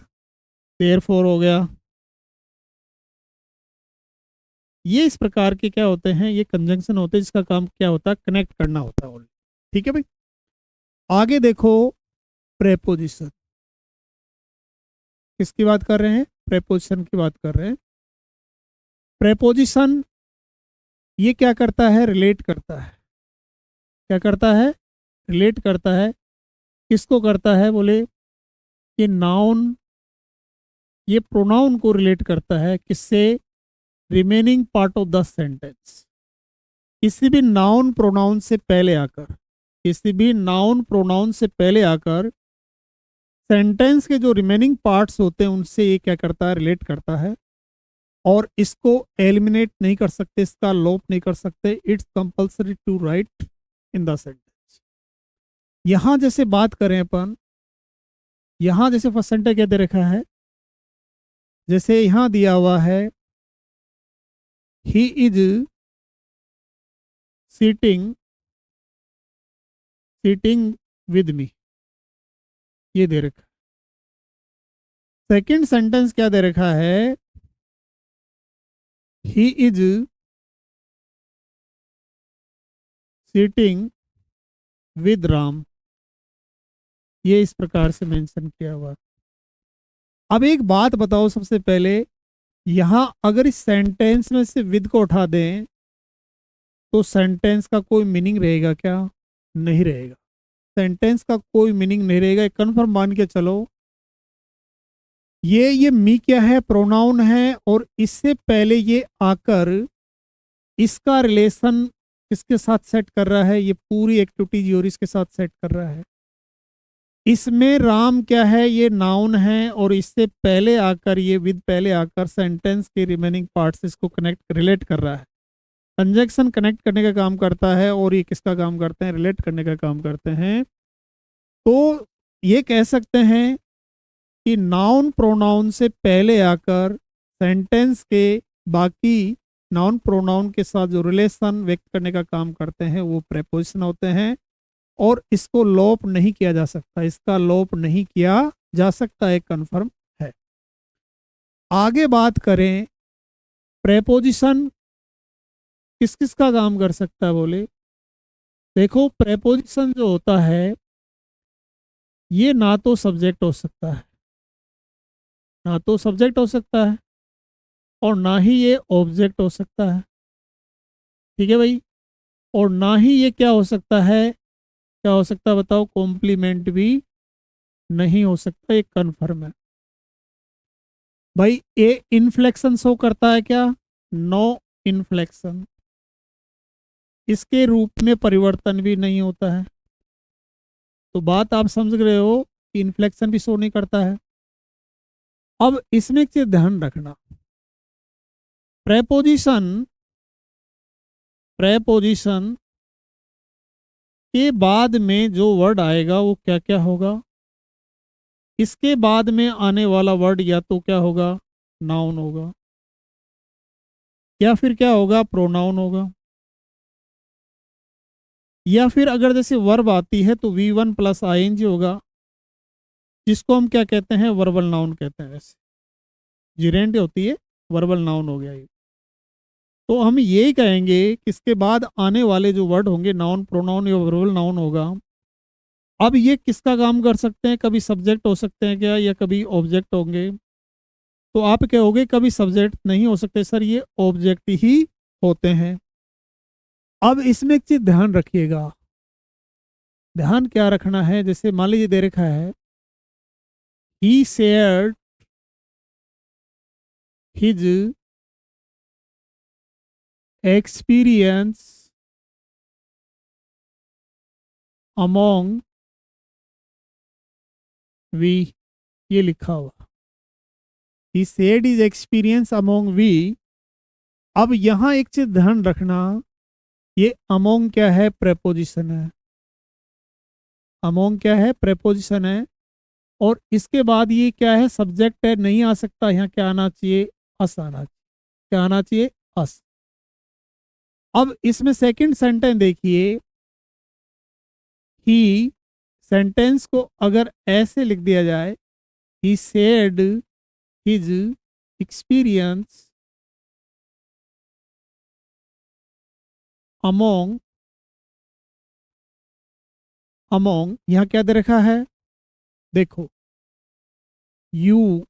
पेयर फोर हो गया, ये इस प्रकार के क्या होते हैं, ये कंजंक्शन होते हैं जिसका काम क्या होता है, कनेक्ट करना होता है, ठीक है भाई। आगे देखो प्रेपोजिशन, किसकी बात कर रहे हैं, प्रेपोजिशन की बात कर रहे हैं। प्रेपोजिशन ये क्या करता है, रिलेट करता है। क्या करता है, रिलेट करता है। किसको करता है, बोले ये नाउन, ये प्रोनाउन को रिलेट करता है, किससे, remaining part of the sentence. किसी भी नाउन प्रोनाउन से पहले आकर, किसी भी नाउन प्रोनाउन से पहले आकर सेंटेंस के जो रिमेनिंग पार्ट्स होते हैं उनसे ये क्या करता है, रिलेट करता है। और इसको एलिमिनेट नहीं कर सकते, इसका लोप नहीं कर सकते। It's compulsory to write in the sentence. यहां जैसे बात करें अपन, यहां जैसे फर्स्ट सेंटेंस क्या दे रखा है, जैसे यहाँ दिया हुआ है he is sitting sitting with me, ये दे रखा। सेकंड सेंटेंस क्या दे रखा है, he is sitting with Ram, ये इस प्रकार से मेंशन किया हुआ। अब एक बात बताओ सबसे पहले, यहां अगर इस सेंटेंस में से विद को उठा दें तो सेंटेंस का कोई मीनिंग रहेगा क्या? नहीं रहेगा। सेंटेंस का कोई मीनिंग नहीं रहेगा, कन्फर्म मान के चलो। ये मी क्या है, प्रोनाउन है, और इससे पहले ये आकर इसका रिलेशन किसके साथ सेट कर रहा है, ये पूरी एक्टिविटी यूरिस के साथ सेट कर रहा है। इसमें राम क्या है, ये नाउन है, और इससे पहले आकर ये विद पहले आकर सेंटेंस के रिमेनिंग पार्ट से इसको कनेक्ट रिलेट कर रहा है। कंजक्शन कनेक्ट करने का काम करता है और ये किसका काम करते हैं, रिलेट करने का काम करते हैं। तो ये कह सकते हैं कि नाउन प्रोनाउन से पहले आकर सेंटेंस के बाकी नाउन प्रोनाउन के साथ जो रिलेशन व्यक्त करने का काम करते हैं वो प्रेपोजिशन होते हैं, और इसको लोप नहीं किया जा सकता, इसका लोप नहीं किया जा सकता, एक कंफर्म है। आगे बात करें, प्रेपोजिशन किस किस का काम कर सकता है बोले। देखो, प्रेपोजिशन जो होता है ये ना तो सब्जेक्ट हो सकता है, ना तो सब्जेक्ट हो सकता है, और ना ही ये ऑब्जेक्ट हो सकता है। ठीक है भाई, और ना ही ये क्या हो सकता है, क्या हो सकता है बताओ, कॉम्प्लीमेंट भी नहीं हो सकता, एक कन्फर्म है। भाई ए इन्फ्लेक्शन शो करता है क्या? नो इन्फ्लेक्शन, इसके रूप में परिवर्तन भी नहीं होता है। तो बात आप समझ रहे हो कि इन्फ्लेक्शन भी शो नहीं करता है। अब इसमें एक चीज ध्यान रखना, प्रेपोजिशन प्रेपोजिशन के बाद में जो वर्ड आएगा वो क्या क्या होगा, इसके बाद में आने वाला वर्ड या तो क्या होगा, नाउन होगा, या फिर क्या होगा, प्रोनाउन होगा, या फिर अगर जैसे वर्ब आती है तो V1 प्लस ING होगा, जिसको हम क्या कहते हैं, वर्बल नाउन कहते हैं। वैसे जिरेंड होती है, वर्बल नाउन हो गया ये। तो हम यही कहेंगे कि इसके बाद आने वाले जो वर्ड होंगे नाउन प्रोनाउन या वर्बल नाउन होगा। अब ये किसका काम कर सकते हैं, कभी सब्जेक्ट हो सकते हैं क्या, या कभी ऑब्जेक्ट होंगे। तो आप कहोगे कभी सब्जेक्ट नहीं हो सकते सर, ये ऑब्जेक्ट ही होते हैं। अब इसमें एक चीज ध्यान रखिएगा, ध्यान क्या रखना है, जैसे मान लीजिए दे रखा है he shared his experience among we, ये लिखा हुआ he shared his experience among we. अब यहां एक चीज ध्यान रखना, ये अमोंग क्या है, प्रेपोजिशन है। अमोंग क्या है, प्रेपोजिशन है, और इसके बाद ये क्या है, सब्जेक्ट है, नहीं आ सकता। यहाँ क्या आना चाहिए, अस आना चाहिए। क्या आना चाहिए, अस। अब इसमें सेकंड सेंटेंस देखिए, ही सेंटेंस को अगर ऐसे लिख दिया जाए, he shared his experience among, among यहाँ क्या दे रखा है, देखो, यू,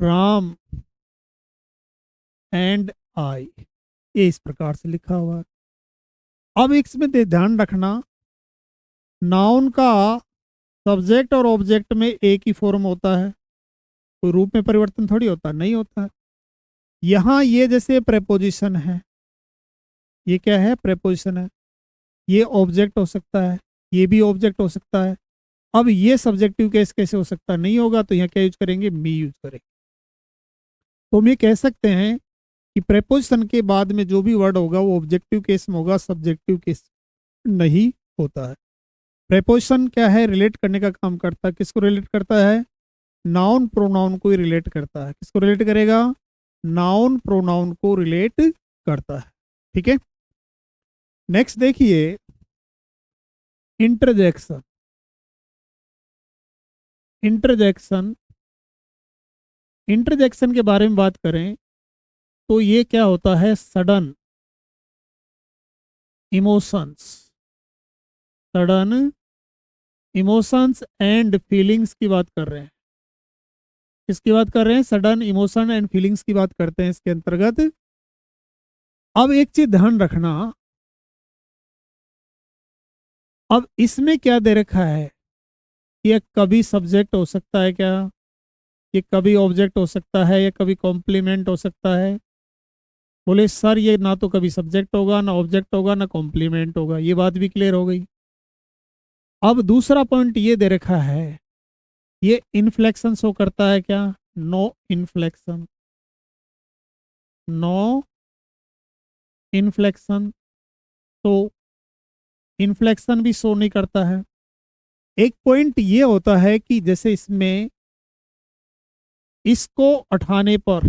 राम एंड आई, ये इस प्रकार से लिखा हुआ है। अब इसमें ध्यान रखना, नाउन का सब्जेक्ट और ऑब्जेक्ट में एक ही फॉर्म होता है, कोई रूप में परिवर्तन थोड़ी होता, नहीं होता है। यहाँ ये जैसे प्रेपोजिशन है, ये क्या है, प्रेपोजिशन है, ये ऑब्जेक्ट हो सकता है, ये भी ऑब्जेक्ट हो सकता है। अब ये सब्जेक्टिव केस कैसे हो सकता है, नहीं होगा, तो यहाँ क्या यूज करेंगे, मी यूज करेंगे। तो हम ये कह सकते हैं कि प्रेपोजिशन के बाद में जो भी वर्ड होगा वो ऑब्जेक्टिव केस में होगा, सब्जेक्टिव केस नहीं होता है। प्रेपोजिशन क्या है, रिलेट करने का काम करता है। किसको रिलेट करता है, नाउन प्रोनाउन को ही रिलेट करता है। किसको रिलेट करेगा? नाउन प्रोनाउन को रिलेट करता है। ठीक है, नेक्स्ट देखिए इंटरजेक्शन। इंटरजेक्शन इंटरजेक्शन के बारे में बात करें तो ये क्या होता है? Sudden emotions, sudden emotions and feelings की बात कर रहे हैं। किसकी बात कर रहे हैं? सडन इमोशन एंड फीलिंग्स की बात करते हैं इसके अंतर्गत। अब एक चीज ध्यान रखना, अब इसमें क्या दे रखा है? ये कभी सब्जेक्ट हो सकता है क्या? ये कभी ऑब्जेक्ट हो सकता है या कभी कॉम्प्लीमेंट हो सकता है? बोले सर ये ना तो कभी सब्जेक्ट होगा, ना ऑब्जेक्ट होगा, ना कॉम्प्लीमेंट होगा। ये बात भी क्लियर हो गई। अब दूसरा पॉइंट ये दे रखा है, ये इन्फ्लेक्शन शो करता है क्या? No inflection, no inflection. तो इन्फ्लेक्शन भी शो नहीं करता है। एक पॉइंट ये होता है कि जैसे इसमें इसको उठाने पर,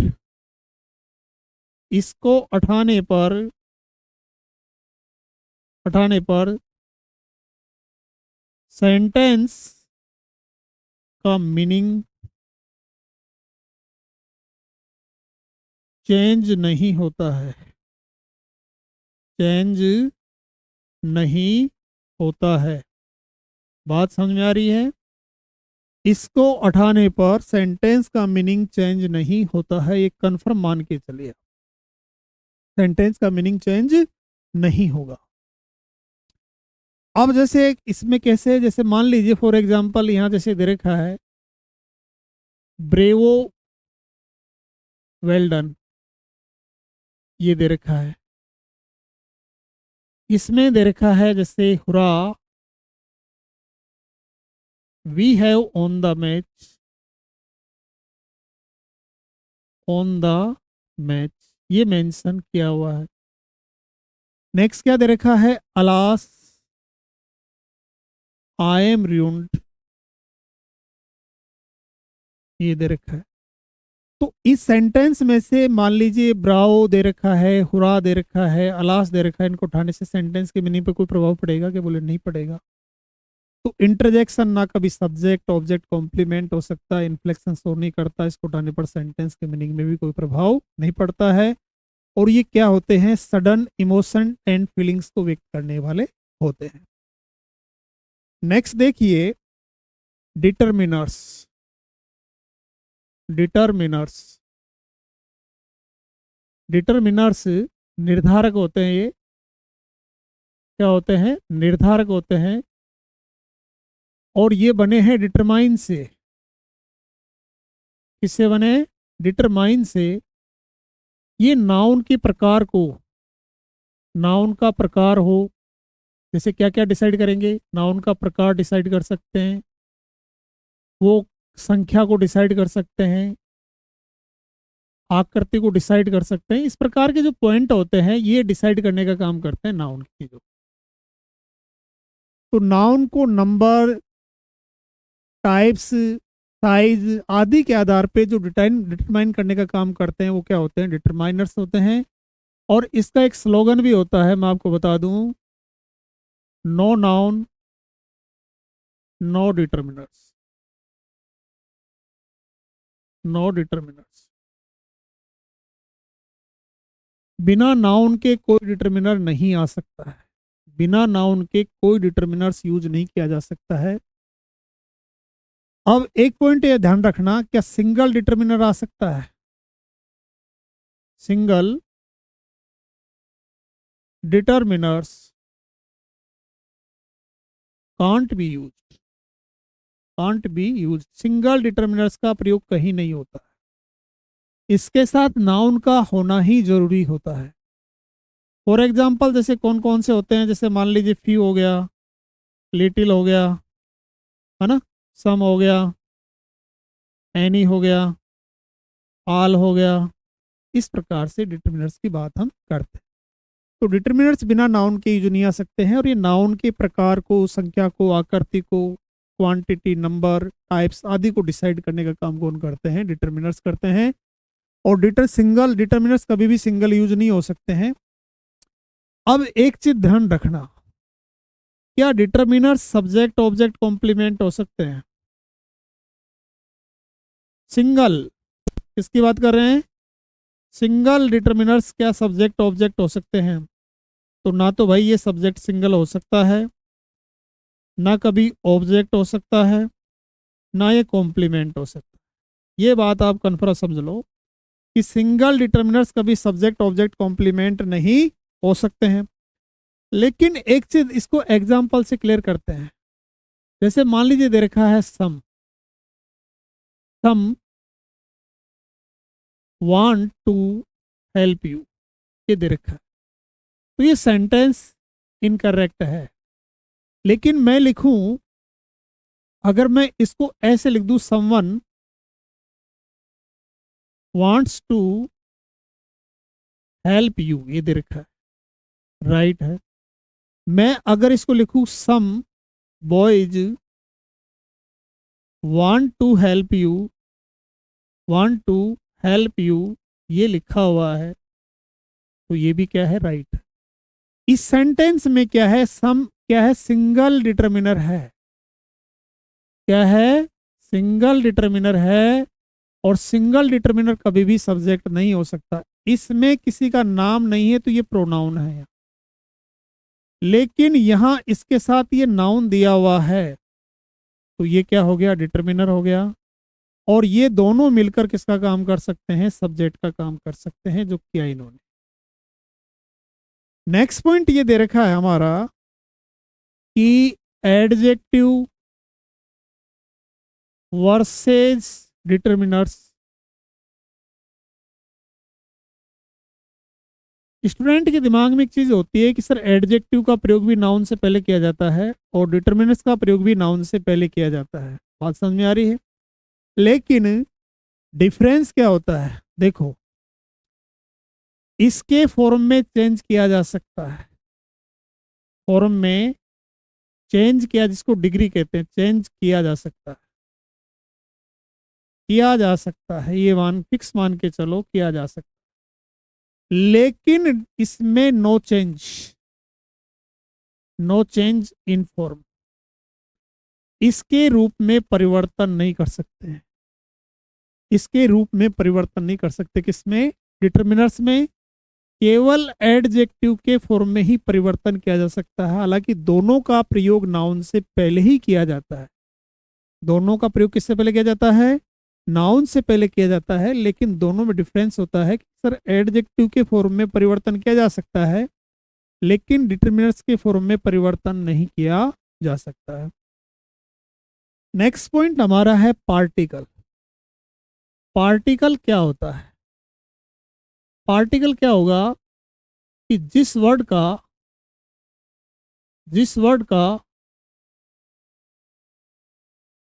इसको उठाने पर सेंटेंस का मीनिंग चेंज नहीं होता है, चेंज नहीं होता है। बात समझ में आ रही है? इसको उठाने पर सेंटेंस का मीनिंग चेंज नहीं होता है, ये कंफर्म मान के चलिए, सेंटेंस का मीनिंग चेंज नहीं होगा। अब जैसे इसमें कैसे, जैसे मान लीजिए फॉर एग्जांपल यहाँ जैसे दे रखा है ब्रेवो वेल डन, ये दे रखा है। इसमें दे रखा है जैसे hurrah we have on the match, on the match, ये मेंशन किया हुआ है। नेक्स्ट क्या दे रखा है? अलास आई एम ruined, ये दे रखा है। तो इस सेंटेंस में से मान लीजिए ब्राओ दे रखा है, हुरा दे रखा है, अलास दे रखा है, इनको उठाने से सेंटेंस के मीनिंग पे कोई प्रभाव पड़ेगा क्या? बोले नहीं पड़ेगा। तो इंटरजेक्शन ना कभी सब्जेक्ट ऑब्जेक्ट कॉम्प्लीमेंट हो सकता है, इन्फ्लेक्शन शो नहीं करता, इसको उठाने पर सेंटेंस के मीनिंग में भी कोई प्रभाव नहीं पड़ता है। और ये क्या होते हैं? सडन इमोशन एंड फीलिंग्स को व्यक्त करने वाले होते हैं। नेक्स्ट देखिए डिटरमिनर्स। डिटरमिनर्स, डिटरमिनर्स निर्धारक होते हैं। ये क्या होते हैं? निर्धारक होते हैं। और ये बने हैं डिटरमाइन से। किससे बने? डिटरमाइन से। ये नाउन के प्रकार को, नाउन का प्रकार हो, जैसे क्या क्या डिसाइड करेंगे? नाउन का प्रकार डिसाइड कर सकते हैं, वो संख्या को डिसाइड कर सकते हैं, आकृति को डिसाइड कर सकते हैं। इस प्रकार के जो पॉइंट होते हैं ये डिसाइड करने का काम करते हैं नाउन की जो। तो नाउन को नंबर, टाइप्स, साइज आदि के आधार पे जो डिटरमाइन करने का काम करते हैं वो क्या होते हैं? डिटरमाइनर्स होते हैं। और इसका एक स्लोगन भी होता है, मैं आपको बता दूं, no noun no determiners, no determiners. बिना नाउन के कोई डिटरमिनर नहीं आ सकता है, बिना नाउन के कोई डिटरमिनर्स यूज नहीं किया जा सकता है। अब एक पॉइंट ये ध्यान रखना, क्या सिंगल डिटरमिनर आ सकता है? Single determiners can't be use, can't be use. Single determiners का प्रयोग कहीं नहीं होता है, इसके साथ नाउन का होना ही जरूरी होता है। फॉर एग्जाम्पल जैसे कौन कौन से होते हैं? जैसे मान लीजिए फ्यू हो गया, लिटिल हो गया, है ना, सम हो गया, एनी हो गया, ऑल हो गया। इस प्रकार से डिटरमिनर्स की बात हम करते हैं। तो डिटरमिनर्स बिना नाउन के यूज नहीं आ सकते हैं, और ये नाउन के प्रकार को, संख्या को, आकृति को क्वांटिटी, नंबर, टाइप्स आदि को डिसाइड करने का काम कौन करते हैं? डिटरमिनर्स करते हैं। और सिंगल डिटरमिनर्स कभी भी सिंगल यूज नहीं हो सकते हैं। अब एक चीज ध्यान रखना, क्या डिटरमिनर्स सब्जेक्ट ऑब्जेक्ट कॉम्प्लीमेंट हो सकते हैं? सिंगल, किसकी बात कर रहे हैं? सिंगल डिटरमिनर्स क्या सब्जेक्ट ऑब्जेक्ट हो सकते हैं? तो ना तो भाई ये सब्जेक्ट सिंगल हो सकता है, ना कभी ऑब्जेक्ट हो सकता है, ना ये कॉम्प्लीमेंट हो सकता है। ये बात आप कन्फर्म समझ लो कि सिंगल डिटरमिनर्स कभी सब्जेक्ट ऑब्जेक्ट कॉम्प्लीमेंट नहीं हो सकते हैं। लेकिन एक चीज इसको एग्जाम्पल से क्लियर करते हैं। जैसे मान लीजिए दे रखा है some want to help you, ये दे रखा है। तो ये सेंटेंस इनकरेक्ट है। लेकिन मैं लिखूं, अगर मैं इसको ऐसे लिख दूं, someone wants to help you, ये दे रखा है, राइट है। मैं अगर इसको लिखूं, some boys want to help you, want to help you, ये लिखा हुआ है, तो ये भी क्या है? राइट। इस सेंटेंस में क्या है? सम क्या है? सिंगल डिटरमिनर है। क्या है? सिंगल डिटरमिनर है। और सिंगल डिटरमिनर कभी भी सब्जेक्ट नहीं हो सकता। इसमें किसी का नाम नहीं है, तो ये प्रोनाउन है। लेकिन यहां इसके साथ ये नाउन दिया हुआ है, तो ये क्या हो गया? डिटरमिनर हो गया। और ये दोनों मिलकर किसका काम कर सकते हैं? सब्जेक्ट का काम कर सकते हैं, जो किया इन्होंने। नेक्स्ट पॉइंट ये दे रखा है हमारा कि एडजेक्टिव वर्सेस डिटरमिनर्स। स्टूडेंट के दिमाग में एक चीज होती है कि सर एडजेक्टिव का प्रयोग भी नाउन से पहले किया जाता है और डिटरमिनर्स का प्रयोग भी नाउन से पहले किया जाता है। बात समझ में आ रही है? लेकिन डिफरेंस क्या होता है? देखो, इसके फॉर्म में चेंज किया जा सकता है। फॉर्म में चेंज किया, जिसको डिग्री कहते हैं, चेंज किया जा सकता है। किया जा सकता है, ये फिक्स मान के चलो, किया जा सकता है। लेकिन इसमें no change, no change in form, इसके रूप में परिवर्तन नहीं कर सकते हैं। इसके रूप में परिवर्तन नहीं कर सकते। किसमें? डिटरमिनर्स में केवल एडजेक्टिव के फॉर्म में ही परिवर्तन किया जा सकता है। हालांकि दोनों का प्रयोग नाउन से पहले ही किया जाता है। दोनों का प्रयोग किससे पहले किया जाता है? नाउन से पहले किया जाता है। लेकिन दोनों में डिफरेंस होता है कि सर एडजेक्टिव के फॉर्म में परिवर्तन किया जा सकता है, लेकिन डिटरमिनर्स के फॉर्म में परिवर्तन नहीं किया जा सकता है। नेक्स्ट पॉइंट हमारा है पार्टिकल। पार्टिकल क्या होता है? पार्टिकल क्या होगा कि जिस वर्ड का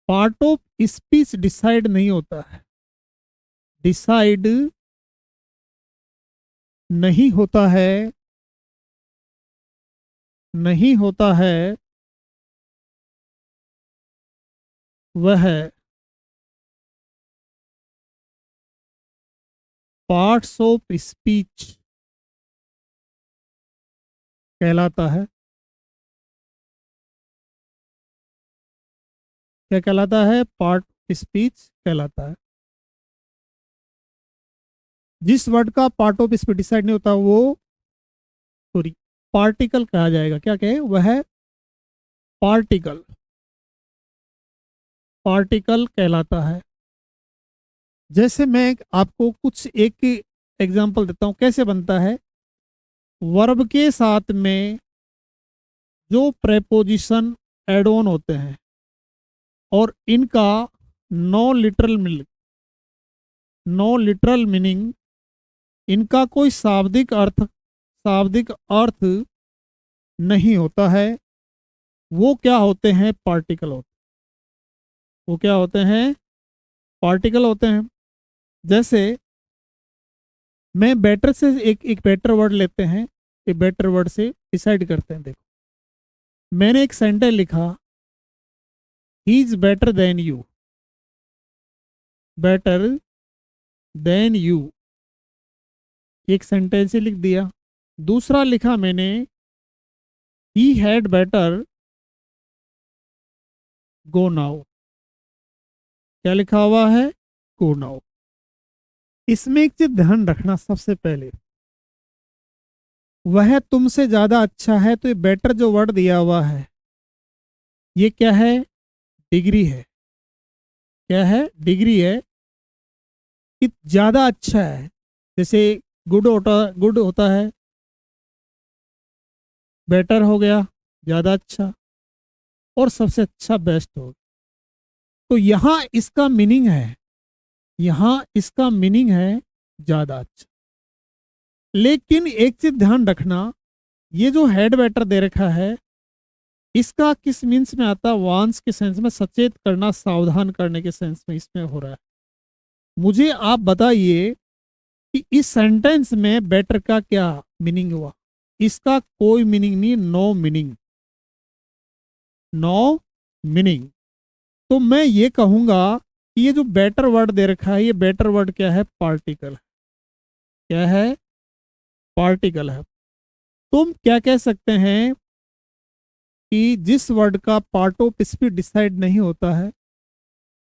पार्ट ऑफ स्पीच डिसाइड नहीं होता है, डिसाइड नहीं होता है, नहीं होता है, वह पार्ट्स ऑफ स्पीच कहलाता है। क्या कहलाता है? पार्ट ऑफ स्पीच कहलाता है। जिस वर्ड का पार्ट ऑफ स्पीच डिसाइड नहीं होता, वो सॉरी पार्टिकल कहा जाएगा। क्या कहे? वह पार्टिकल, पार्टिकल कहलाता है। जैसे मैं आपको कुछ एक एग्जांपल देता हूं, कैसे बनता है। वर्ब के साथ में जो प्रेपोजिशन एड ऑन होते हैं और इनका नो लिटरल मीनिंग, इनका कोई शाब्दिक अर्थ नहीं होता है, वो क्या होते हैं? पार्टिकल होते हैं। वो क्या होते हैं? पार्टिकल होते हैं। जैसे मैं बेटर से एक बेटर वर्ड लेते हैं, एक बेटर वर्ड से डिसाइड करते हैं। देखो, मैंने एक सेंटेंस लिखा, he is better than you, better than you, एक सेंटेंस ही लिख दिया। दूसरा लिखा मैंने he had better go now, क्या लिखा हुआ है, गो नाउ। इसमें एक चीज ध्यान रखना, सबसे पहले वह तुमसे ज्यादा अच्छा है, तो ये बेटर जो वर्ड दिया हुआ है ये क्या है, डिग्री है, क्या है, डिग्री है कि ज्यादा अच्छा है। जैसे गुड होता है, बेटर हो गया ज्यादा अच्छा, और सबसे अच्छा बेस्ट हो गया। तो यहां इसका मीनिंग है, यहां इसका मीनिंग है ज्यादा अच्छा। लेकिन एक चीज ध्यान रखना, ये जो हेड बेटर दे रखा है इसका किस मीन्स में आता है, वांस के सेंस में, सचेत करना, सावधान करने के सेंस में इसमें हो रहा है। मुझे आप बताइए कि इस सेंटेंस में बेटर का क्या मीनिंग हुआ। इसका कोई मीनिंग नहीं, नो मीनिंग, नो मीनिंग। तो मैं ये कहूंगा कि ये जो बेटर वर्ड दे रखा है, ये बेटर वर्ड क्या है, पार्टिकल, क्या है, पार्टिकल है। तुम क्या कह सकते हैं कि जिस वर्ड का पार्ट ऑफ स्पीच डिसाइड नहीं होता है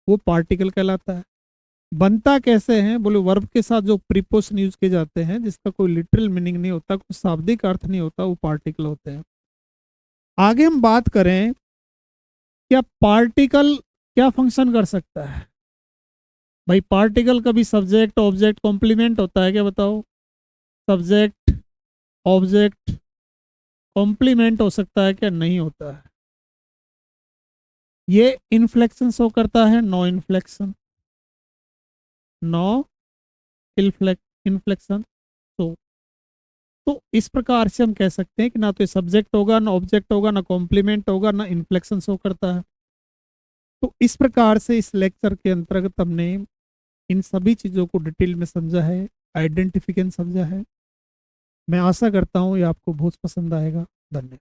वो पार्टिकल कहलाता है। बनता कैसे हैं, बोले वर्ब के साथ जो प्रीपोजिशन यूज किए जाते हैं जिसका कोई लिटरल मीनिंग नहीं होता, कोई शाब्दिक अर्थ नहीं होता, वो पार्टिकल होते हैं। आगे हम बात करें, क्या पार्टिकल क्या फंक्शन कर सकता है। भाई पार्टिकल कभी सब्जेक्ट ऑब्जेक्ट कॉम्प्लीमेंट होता है क्या, बताओ। सब्जेक्ट ऑब्जेक्ट कॉम्प्लीमेंट हो सकता है क्या, नहीं होता है। ये इन्फ्लेक्शन शो करता है, नो इन्फ्लेक्शन, नो इन्फ्लेक्शन। तो इस प्रकार से हम कह सकते हैं कि ना तो ये सब्जेक्ट होगा, ना ऑब्जेक्ट होगा, ना कॉम्प्लीमेंट होगा, ना इन्फ्लेक्शन शो करता है। तो इस प्रकार से इस लेक्चर के अंतर्गत हमने इन सभी चीज़ों को डिटेल में समझा है, आइडेंटिफिकेशन समझा है। मैं आशा करता हूँ ये आपको बहुत पसंद आएगा। धन्यवाद।